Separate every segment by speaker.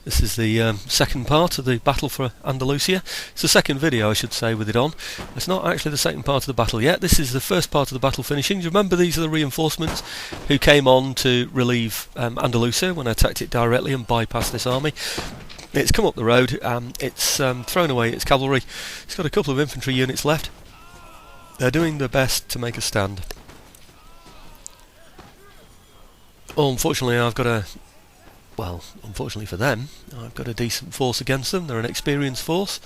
Speaker 1: This is the second part of the battle for Andalusia. It's the second video, I should say, with it on. It's not actually the second part of the battle yet. This is the first part of the battle finishing. Do you remember these are the reinforcements who came on to relieve Andalusia when I attacked it directly and bypassed this army? It's come up the road. It's thrown away its cavalry. It's got a couple of infantry units left. They're doing their best to make a stand. Oh, unfortunately, unfortunately for them, I've got a decent force against them. They're an experienced force,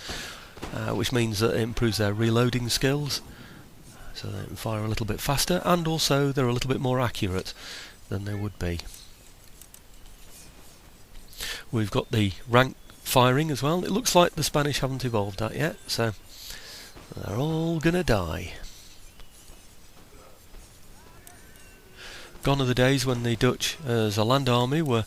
Speaker 1: which means that it improves their reloading skills, so they can fire a little bit faster, and also they're a little bit more accurate than they would be. We've got the rank firing as well. It looks like the Spanish haven't evolved that yet, so they're all gonna die. Gone are the days when the Dutch as a land army were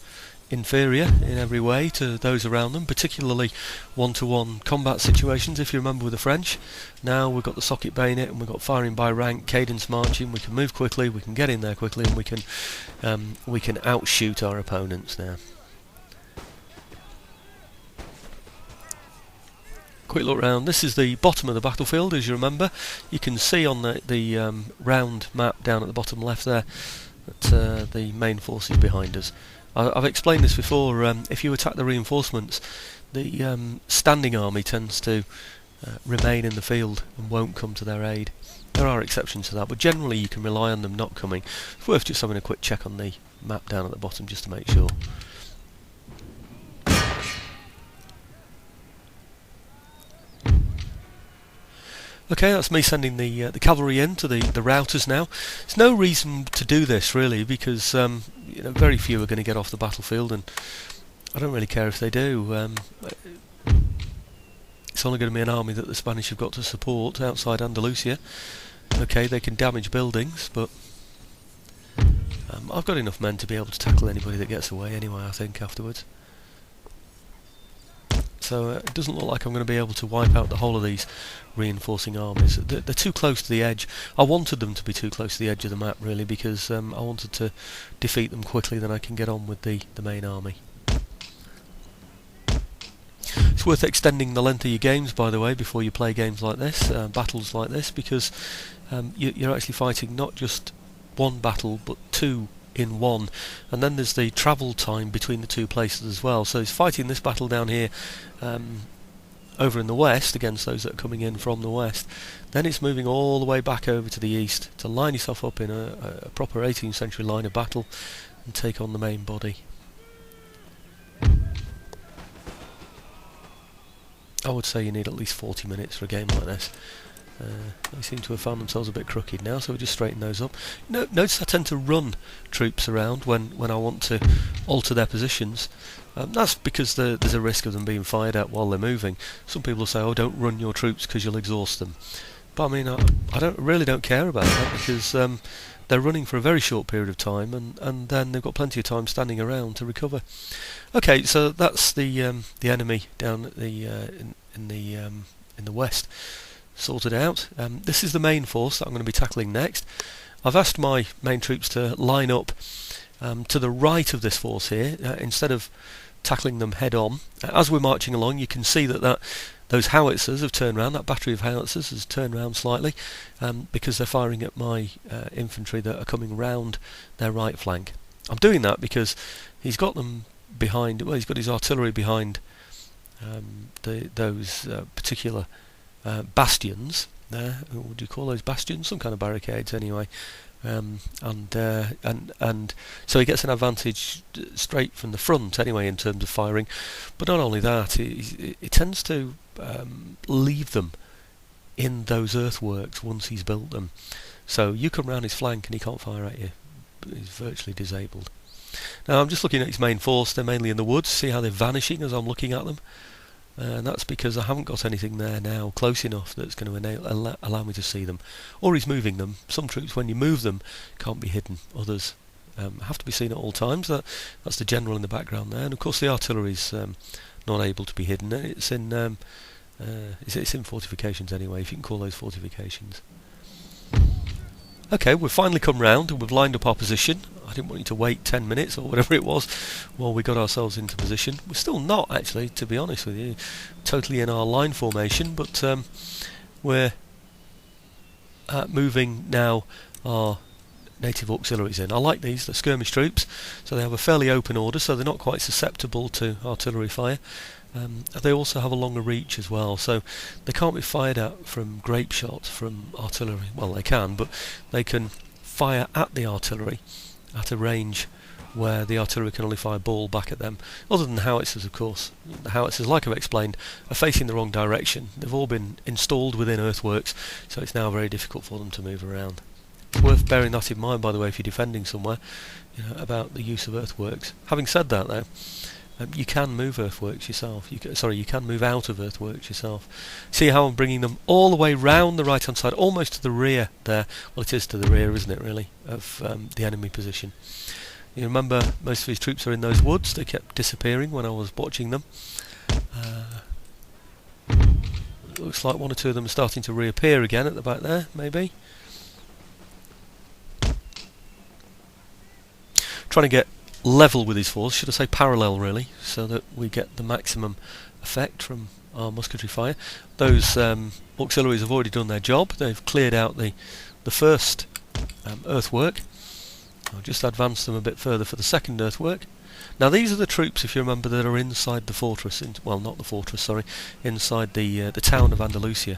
Speaker 1: inferior in every way to those around them, particularly one-to-one combat situations, if you remember with the French. Now we've got the socket bayonet and we've got firing by rank, cadence marching. We can move quickly, we can get in there quickly, and we can outshoot our opponents now. Quick look round. This is the bottom of the battlefield, as you remember. You can see on the round map down at the bottom left there that the main force is behind us. I've explained this before. If you attack the reinforcements, the standing army tends to remain in the field and won't come to their aid. There are exceptions to that, but generally you can rely on them not coming. It's worth just having a quick check on the map down at the bottom just to make sure. Okay, that's me sending the cavalry in to the routers now. There's no reason to do this really, because very few are going to get off the battlefield, and I don't really care if they do. It's only going to be an army that the Spanish have got to support outside Andalusia. Okay, they can damage buildings, but I've got enough men to be able to tackle anybody that gets away anyway, I think, afterwards. So it doesn't look like I'm going to be able to wipe out the whole of these reinforcing armies. They're too close to the edge. I wanted them to be too close to the edge of the map, really, because I wanted to defeat them quickly, then I can get on with the main army. It's worth extending the length of your games, by the way, before you play games like this, battles like this, because you're actually fighting not just one battle, but two in one, and then there's the travel time between the two places as well. So he's fighting this battle down here over in the west against those that are coming in from the west, then it's moving all the way back over to the east to line yourself up in a proper 18th century line of battle and take on the main body. I would say you need at least 40 minutes for a game like this. They seem to have found themselves a bit crooked now, so we'll just straighten those up. Notice I tend to run troops around when I want to alter their positions. That's because there's a risk of them being fired at while they're moving. Some people will say, oh, don't run your troops because you'll exhaust them. But I mean, I really don't care about that, because they're running for a very short period of time, and then they've got plenty of time standing around to recover. Okay, so that's the enemy down at in the west. Sorted out. This is the main force that I'm going to be tackling next. I've asked my main troops to line up to the right of this force here, instead of tackling them head on. As we're marching along, you can see that those howitzers have turned round. That battery of howitzers has turned round slightly, because they're firing at my infantry that are coming round their right flank. I'm doing that because he's got them behind. Well, he's got his artillery behind those particular bastions there. What would you call those bastions? Some kind of barricades, anyway. And so he gets an advantage straight from the front, anyway, in terms of firing. But not only that, it tends to leave them in those earthworks once he's built them. So you come round his flank and he can't fire at you. He's virtually disabled. Now I'm just looking at his main force. They're mainly in the woods. See how they're vanishing as I'm looking at them? And that's because I haven't got anything there now close enough that's going to allow me to see them. Or he's moving them. Some troops, when you move them, can't be hidden. Others have to be seen at all times. That's the general in the background there. And of course the artillery's not able to be hidden. It's in fortifications anyway, if you can call those fortifications. Okay, we've finally come round and we've lined up our position. I didn't want you to wait 10 minutes or whatever it was while we got ourselves into position. We're still not, actually, to be honest with you, totally in our line formation, but we're moving now our native auxiliaries in. I like these, they're skirmish troops, so they have a fairly open order, so they're not quite susceptible to artillery fire. They also have a longer reach as well, so they can't be fired at from grape shot from artillery. Well, they can, but they can fire at the artillery at a range where the artillery can only fire ball back at them. Other than the howitzers, of course. The howitzers, like I've explained, are facing the wrong direction. They've all been installed within earthworks, so it's now very difficult for them to move around. It's worth bearing that in mind, by the way, if you're defending somewhere, about the use of earthworks. Having said that, though, you can move earthworks yourself. You can move out of earthworks yourself. See how I'm bringing them all the way round the right-hand side, almost to the rear there. Well, it is to the rear, isn't it, really, of the enemy position. You remember, most of his troops are in those woods. They kept disappearing when I was watching them. Looks like one or two of them are starting to reappear again at the back there, maybe. Trying to get level with his force, should I say parallel really, so that we get the maximum effect from our musketry fire. Those auxiliaries have already done their job. They've cleared out the first earthwork. I'll just advance them a bit further for the second earthwork. Now these are the troops, if you remember, that are inside the fortress, well, not the fortress, sorry, inside the town of Andalusia.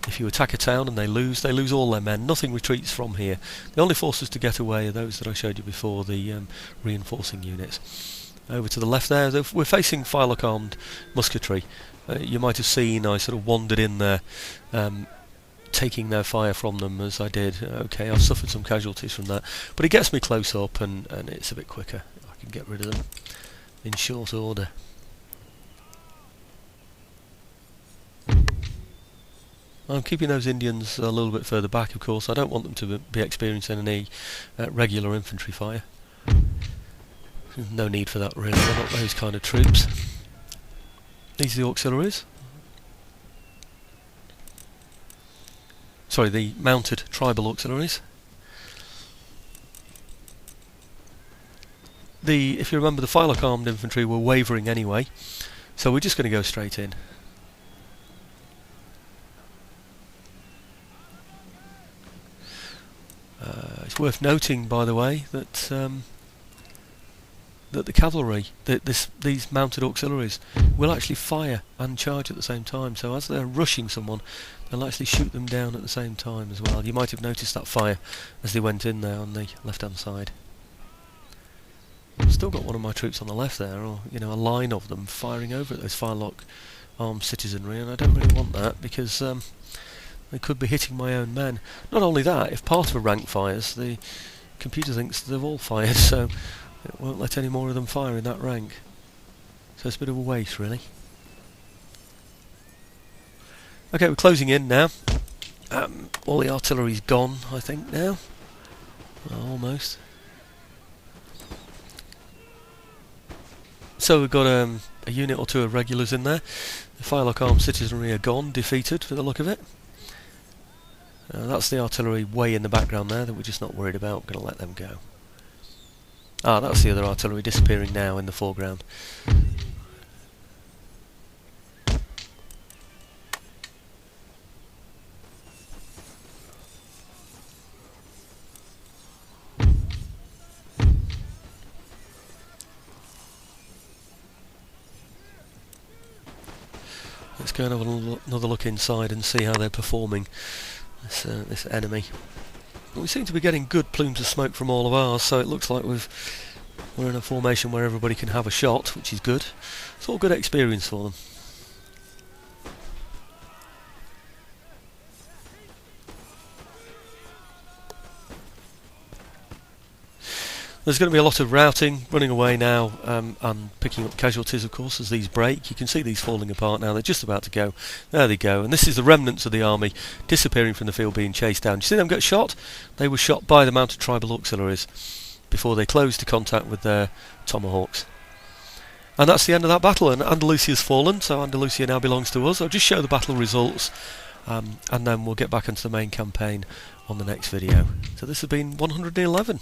Speaker 1: If you attack a town and they lose all their men. Nothing retreats from here. The only forces to get away are those that I showed you before, the reinforcing units. Over to the left there, we're facing firelock armed musketry. You might have seen I sort of wandered in there, taking their fire from them as I did. Okay, I've suffered some casualties from that, but it gets me close up and it's a bit quicker. I can get rid of them in short order. I'm keeping those Indians a little bit further back, of course. I don't want them to be experiencing any regular infantry fire. There's no need for that really, they're not those kind of troops. These are the auxiliaries. Sorry, the mounted tribal auxiliaries. If you remember, the firelock armed infantry were wavering anyway, so we're just going to go straight in. It's worth noting, by the way, that that the cavalry, these mounted auxiliaries, will actually fire and charge at the same time. So as they're rushing someone, they'll actually shoot them down at the same time as well. You might have noticed that fire as they went in there on the left-hand side. I've still got one of my troops on the left there, or a line of them firing over at those firelock armed citizenry, and I don't really want that because they could be hitting my own men. Not only that, if part of a rank fires, the computer thinks they've all fired, so it won't let any more of them fire in that rank. So it's a bit of a waste, really. Okay, we're closing in now. All the artillery's gone, I think, now. Well, almost. So we've got a unit or two of regulars in there. The firelock armed citizenry are gone, defeated, for the look of it. That's the artillery way in the background there that we're just not worried about. We're going to let them go. Ah, that's the other artillery disappearing now in the foreground. Let's go and have another look inside and see how they're performing, this enemy. We seem to be getting good plumes of smoke from all of ours, so it looks like we're in a formation where everybody can have a shot, which is good. It's all good experience for them. There's going to be a lot of routing, running away now, and picking up casualties, of course, as these break. You can see these falling apart now. They're just about to go. There they go. And this is the remnants of the army disappearing from the field, being chased down. You see them get shot? They were shot by the mounted tribal auxiliaries before they closed to contact with their tomahawks. And that's the end of that battle. And Andalusia's fallen, so Andalusia now belongs to us. I'll just show the battle results and then we'll get back into the main campaign on the next video. So this has been 111.